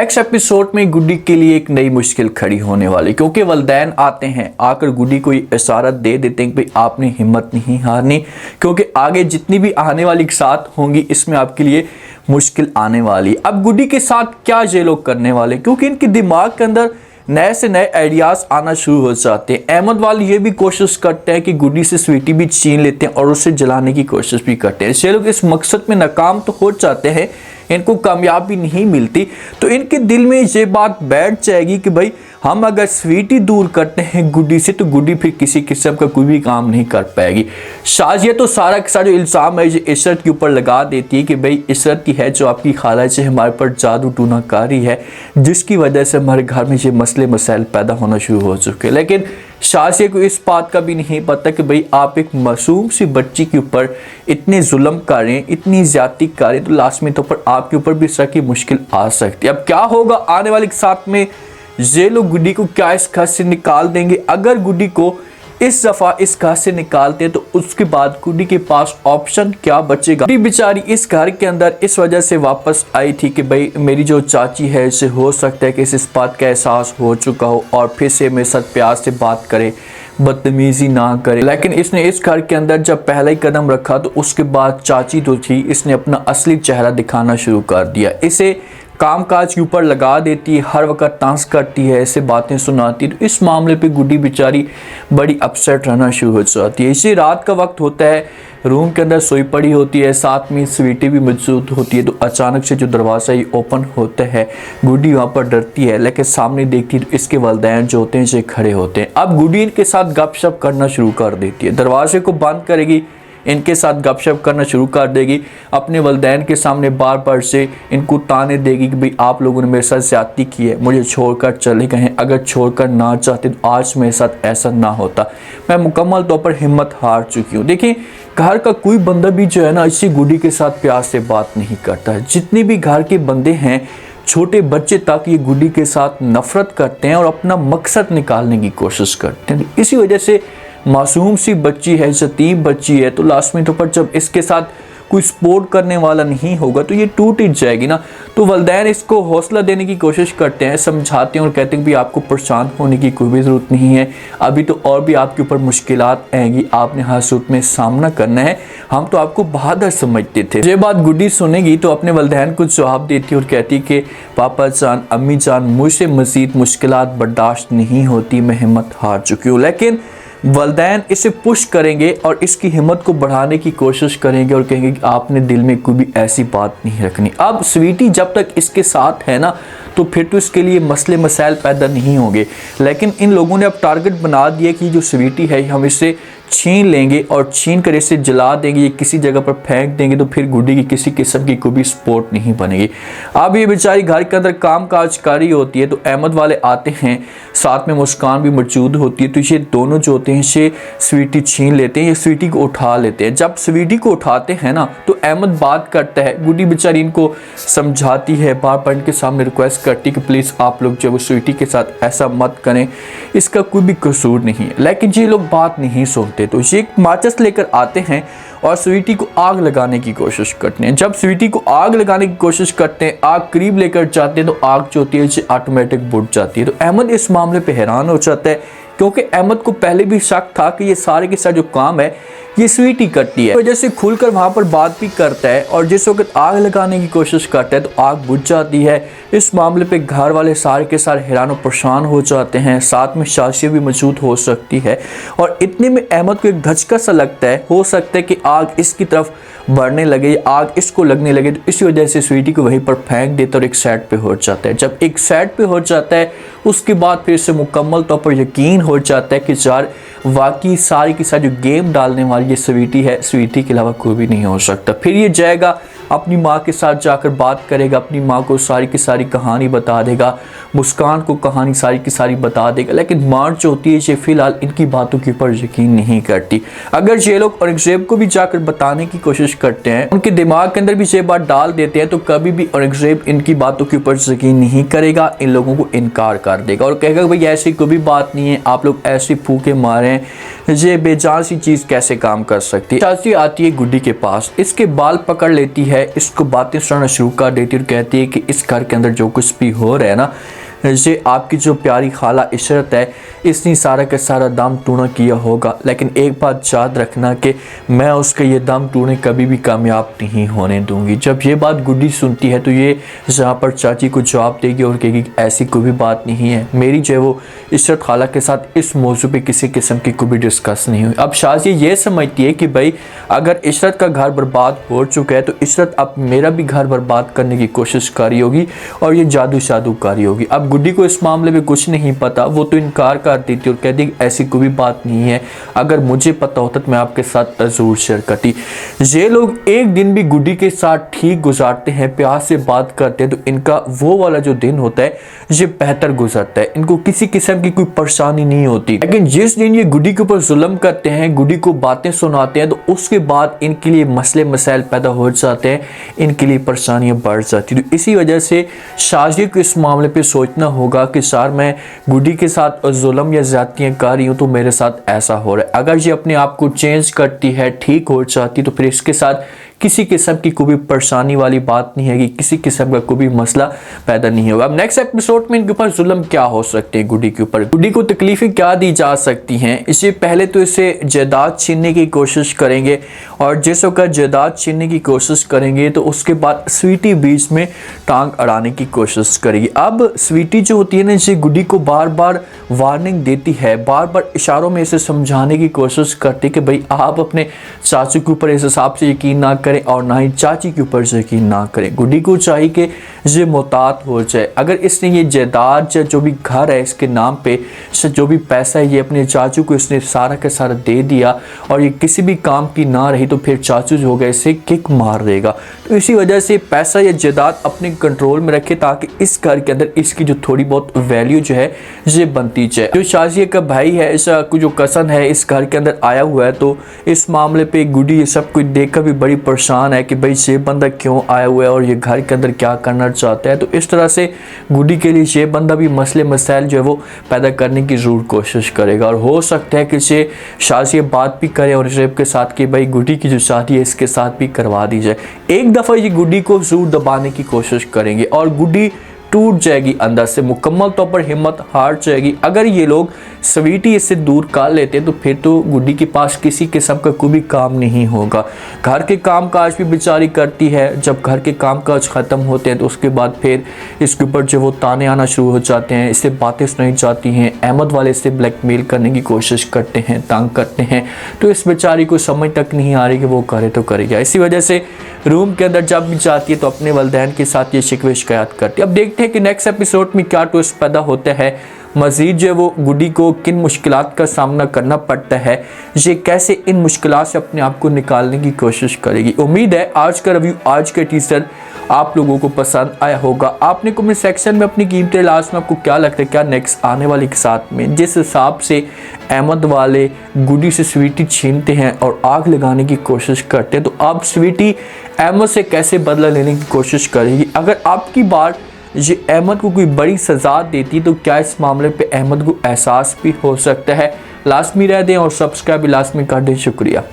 Next episode में गुड्डी के लिए एक नई मुश्किल खड़ी होने वाली, क्योंकि वलदैन आते हैं, आकर गुड्डी को ये इशारा दे देते हैं कि भाई आपने हिम्मत नहीं हारनी, क्योंकि आगे जितनी भी आने वाली साथ होंगी इसमें आपके लिए मुश्किल आने वाली। अब गुड्डी के साथ क्या ये लोग करने वाले, क्योंकि इनके दिमाग के अंदर नए से नए आइडियाज आना शुरू हो जाते हैं। अहमद वाले ये भी कोशिश करते हैं कि गुड्डी से स्वीटी भी छीन लेते हैं और उसे जलाने की कोशिश भी करते हैं। ये लोग इस मकसद में नाकाम तो हो जाते हैं, इनको कामयाबी नहीं मिलती, तो इनके दिल में ये बात बैठ जाएगी कि भाई हम अगर स्वीटी दूर करते हैं गुड्डी से तो गुड्डी फिर किसी किस्म का कोई भी काम नहीं कर पाएगी। शाजिया तो सारा का सारा जो इल्ज़ाम है ये इशरत के ऊपर लगा देती है कि भाई इशरत की है जो आपकी खाला से हमारे पर जादू टूनाकारी है, जिसकी वजह से हमारे घर में ये मसले मसाइल पैदा होना शुरू हो चुके हैं। लेकिन शाजिया को इस बात का भी नहीं पता कि भाई आप एक मासूम सी बच्ची के ऊपर इतने जुल्म करें, इतनी ज्यादती करें तो लास्ट में तो पर आपके ऊपर भी इस तरह की मुश्किल आ सकती है। अब क्या होगा आने वाले साथ में, ये लोग गुड्डी को क्या इस घर से निकाल देंगे। अगर गुड्डी को इस दफा इस घर से निकालते हैं तो उसके बाद गुड्डी के पास ऑप्शन क्या बचेगा। गुड्डी बेचारी इस घर के अंदर इस वजह से वापस आई थी कि भाई मेरी जो चाची है इसे हो सकता है कि इस बात का एहसास हो चुका हो और फिर से मेरे साथ प्यार से बात करे, बदतमीजी ना करे। लेकिन इसने इस घर के अंदर जब पहला ही कदम रखा तो उसके बाद चाची जो थी इसने अपना असली चेहरा दिखाना शुरू कर दिया। इसे काम काज के ऊपर लगा देती है, हर वक्त टांस करती है, ऐसे बातें सुनाती है। तो इस मामले पे गुड्डी बेचारी बड़ी अपसेट रहना शुरू हो जाती है। इसी रात का वक्त होता है, रूम के अंदर सोई पड़ी होती है, साथ में स्वीटी भी मौजूद होती है। तो अचानक से जो दरवाज़ा ये ओपन होता है, गुड्डी वहाँ पर डरती है, लेकिन सामने देखती है तो इसके वालिदैन जो होते हैं ये खड़े होते हैं। अब गुड्डी इनके साथ गपशप करना शुरू कर देती है, दरवाजे को बंद करेगी, इनके साथ गपशप करना शुरू कर देगी, अपने वालिदैन के सामने बार बार से इनको ताने देगी कि भाई आप लोगों ने मेरे साथ ज्यादती की है, मुझे छोड़कर चले गए हैं, अगर छोड़कर ना चाहते तो आज मेरे साथ ऐसा ना होता, मैं मुकम्मल तौर पर हिम्मत हार चुकी हूँ। देखिए घर का कोई बंदा भी जो है ना इसी गुड्डी के साथ प्यार से बात नहीं करता है। जितने भी घर के बंदे हैं, छोटे बच्चे तक ये गुड्डी के साथ नफरत करते हैं और अपना मकसद निकालने की कोशिश करते हैं। इसी वजह से मासूम सी बच्ची है, यतीम बच्ची है, तो लास्ट में तो पर जब इसके साथ कोई सपोर्ट करने वाला नहीं होगा तो ये टूट ही जाएगी ना। तो वालिदैन इसको हौसला देने की कोशिश करते हैं, समझाते हैं और कहते हैं कि भाई आपको परेशान होने की कोई भी ज़रूरत नहीं है, अभी तो और भी आपके ऊपर मुश्किलात आएंगी, आपने हर सूरत में सामना करना है, हम तो आपको बहादुर समझते थे। ये बात गुड्डी सुनेगी तो अपने वालिदैन को जवाब देती और कहती कि पापा जान, अम्मी जान, मुझसे मज़ीद मुश्किलात बर्दाश्त नहीं होती, मैं हिम्मत हार चुकी हूँ। लेकिन वालिदैन इसे पुश करेंगे और इसकी हिम्मत को बढ़ाने की कोशिश करेंगे और कहेंगे कि आपने दिल में कोई भी ऐसी बात नहीं रखनी। अब स्वीटी जब तक इसके साथ है ना तो फिर तो इसके लिए मसले मसाइल पैदा नहीं होंगे, लेकिन इन लोगों ने अब टारगेट बना दिया कि जो स्वीटी है हम इसे छीन लेंगे और छीन कर इसे जला देंगे, ये किसी जगह पर फेंक देंगे, तो फिर गुड्डी की किसी किस्म की कोई भी सपोर्ट नहीं बनेगी। अब ये बेचारी घर के अंदर काम काज कर रही होती है तो अहमद वाले आते हैं, साथ में मुस्कान भी मौजूद होती है। तो ये दोनों जो होते हैं ये स्वीटी छीन लेते हैं, ये स्वीटी को उठा लेते हैं। जब स्वीटी को उठाते हैं ना तो अहमद बात करता है, गुड्डी बेचारी इनको समझाती है, बार बार इनके सामने रिक्वेस्ट करती कि प्लीज़ आप लोग जो स्वीटी के साथ ऐसा मत करें, इसका कोई भी कसूर नहीं है। लेकिन ये लोग बात नहीं सुनते, तो ये माचिस लेकर आते हैं और स्वीटी को आग लगाने की कोशिश करते हैं। जब स्वीटी को आग लगाने की कोशिश करते हैं, आग करीब लेकर जाते हैं तो आग जो होती है ये ऑटोमेटिक बुझ जाती है। तो अहमद इस मामले पे हैरान हो जाता है, क्योंकि अहमद को पहले भी शक था कि ये सारे के सारे जो काम है ये स्वीटी करती है। वजह से खुलकर वहाँ पर बात भी करता है और जिस वक्त आग लगाने की कोशिश करता है तो आग बुझ जाती है। इस मामले पे घर वाले सारे के सारे हैरान और परेशान हो जाते हैं, साथ में शाजिया भी मौजूद हो सकती है। और इतने में अहमद को एक धचका सा लगता है, हो सकता है कि आग इसकी तरफ बढ़ने लगे, आग इसको लगने लगे, तो इसी वजह से स्वीटी को वहीं पर फेंक देता और एक साइड पे हो जाता है। जब एक साइड पे हो जाता है उसके बाद फिर से मुकम्मल तौर पर यकीन हो जाता है कि यार वाकई सारी की सारी जो गेम डालने वाली ये स्वीटी है, स्वीटी के अलावा कोई भी नहीं हो सकता। फिर ये जाएगा अपनी माँ के साथ जाकर बात करेगा, अपनी माँ को सारी की सारी कहानी बता देगा, मुस्कान को कहानी सारी की सारी बता देगा। लेकिन माँ जो होती है ये फिलहाल इनकी बातों के ऊपर यकीन नहीं करती। अगर ये लोग औरंगजेब को भी जाकर बताने की कोशिश करते हैं, उनके दिमाग के अंदर भी ये बात डाल देते हैं, तो कभी भी औरंगजेब इनकी बातों के ऊपर यकीन नहीं करेगा, इन लोगों को इनकार कर कर देगा और कहेगा भाई ऐसी कोई भी बात नहीं है, आप लोग ऐसी फूके मारे हैं, ये बेजान सी चीज़ कैसे काम कर सकती है। शाजी आती है गुड्डी के पास, इसके बाल पकड़ लेती है, इसको बातें सुनाना शुरू कर देती है और कहती है कि इस घर के अंदर जो कुछ भी हो रहा है ना, ये आपकी जो प्यारी खाला इशरत है इसने सारा का सारा दम टूना किया होगा, लेकिन एक बात याद रखना कि मैं उसके ये दम टूने कभी भी कामयाब नहीं होने दूंगी। जब ये बात गुड्डी सुनती है तो ये जहाँ पर चाची को जवाब देगी और कहेगी ऐसी कोई भी बात नहीं है, मेरी जो है वो इशरत खाला के साथ इस मौजू पे किसी किस्म की कोई भी डिस्कस नहीं हुई। अब शाजी ये समझती है कि भाई अगर इशरत का घर बर्बाद हो चुका है तो इशरत अब मेरा भी घर बर्बाद करने की कोशिश कर रही होगी और ये जादू कर रही होगी। अब गुड्डी को इस मामले में कुछ नहीं पता, वो तो इनकार कर देती और कहती ऐसी कोई भी बात नहीं है, अगर मुझे पता होता तो मैं आपके साथ जरूर शेयर करती। ये लोग एक दिन भी गुड्डी के साथ ठीक गुजारते हैं, प्यार से बात करते हैं, तो इनका वो वाला जो दिन होता है ये बेहतर गुजरता है, इनको किसी किस्म की कोई परेशानी नहीं होती। लेकिन जिस दिन ये गुड्डी के ऊपर जुल्म करते हैं, गुड्डी को बातें सुनाते हैं, तो उसके बाद इनके लिए मसले मसाइल पैदा हो जाते हैं, इनके लिए परेशानियां बढ़ जाती है। तो इसी वजह से शाजी को इस मामले पे सोचना होगा कि सर मैं गुड्डी के साथ जुल्म या ज्यादतियां कर रही हूँ तो मेरे साथ ऐसा हो रहा है। अगर ये अपने आप को चेंज करती है, ठीक हो जाती, तो फिर इसके साथ किसी किस्म की कोई भी परेशानी वाली बात नहीं है कि किसी किस्म का कोई भी मसला पैदा नहीं होगा। अब नेक्स्ट एपिसोड में इनके ऊपर जुल्म क्या हो सकते हैं, गुड्डी के ऊपर गुड्डी को तकलीफें क्या दी जा सकती हैं। इससे पहले तो इसे जायदाद छीनने की कोशिश करेंगे और जिस वक्त जायदाद छीनने की कोशिश करेंगे तो उसके बाद स्वीटी बीच में टांग अड़ाने की कोशिश करेगी। अब स्वीटी जो होती है ना, इसे गुड्डी को बार बार वार्निंग देती है, बार बार इशारों में इसे समझाने की कोशिश करती है कि भाई आप अपने चाचू के ऊपर इस हिसाब से यकीन ना करें और ना ही चाची के ऊपर यकीन ना करें। गुड्डी को चाहिए कि ये मोहतात हो जाए। अगर इसने ये जायदाद या जो भी घर है इसके नाम पे जो भी पैसा है ये अपने चाचू को इसने सारा का सारा दे दिया और ये किसी भी काम की ना रही तो फिर चाचू जो होगा इसे किक मार देगा। तो इसी वजह से पैसा या जायदाद अपने कंट्रोल में रखे ताकि इस घर के अंदर इसकी जो थोड़ी बहुत वैल्यू जो है ये बनती जाए। जो शाजी का भाई है, इसका जो कसन है इस घर के अंदर आया हुआ है, तो इस मामले पे गुड्डी ये सब कुछ देखकर भी बड़ी परेशान है कि भाई ये बंदा क्यों आया हुआ है और ये घर के अंदर क्या करना चाहता है। तो इस तरह से गुड्डी के लिए ये बंदा भी मसले मसाइल जो है वो पैदा करने की जरूर कोशिश करेगा और हो सकता है कि ये शाजी बात भी करे और रेप के साथ कि भाई गुड्डी की जो शादी है इसके साथ भी करवा दी जाए। एक दफ़ा ये गुड्डी को जरूर दबाने की कोशिश करेंगे और गुड्डी टूट जाएगी, अंदर से मुकम्मल तौर पर हिम्मत हार जाएगी। अगर ये लोग स्वीटी इससे दूर कर लेते तो फिर तो गुड्डी के पास किसी किस्म का कोई भी काम नहीं होगा। घर के काम काज भी बेचारी करती है, जब घर के काम काज ख़त्म होते हैं तो उसके बाद फिर इसके ऊपर जो वो ताने आना शुरू हो जाते हैं, इससे बातें सुनाई जाती हैं, अहमद वाले से ब्लैकमेल करने की कोशिश करते हैं, तंग करते हैं। तो इस बेचारी को समझ तक नहीं आ रही कि वो करे तो करेगा। इसी वजह से रूम के अंदर जब भी जाती है तो अपने वालिदैन के साथ ये शिकवे शिकायत करती है। अब देखते हैं कि नेक्स्ट एपिसोड में क्या ट्विस्ट पैदा होता है, मजीद जो वो गुड्डी को किन मुश्किलात का सामना करना पड़ता है, ये कैसे इन मुश्किलात से अपने आप को निकालने की कोशिश करेगी। उम्मीद है आज का रिव्यू, आज के टीजर आप लोगों को पसंद आया होगा। आपने कमेंट सेक्शन में अपनी कीमती लास्ट में आपको क्या लगता है क्या नेक्स्ट आने वाले के साथ में, जिस हिसाब से अहमद वाले गुड्डी से स्वीटी छीनते हैं और आग लगाने की कोशिश करते हैं, तो अब स्वीटी अहमद से कैसे बदला लेने की कोशिश करेगी। अगर आपकी बार ये अहमद को कोई बड़ी सज़ा देती तो क्या इस मामले पे अहमद को एहसास भी हो सकता है। लास्ट में रह दें और सब्सक्राइब भी लास्ट में कर दें। शुक्रिया।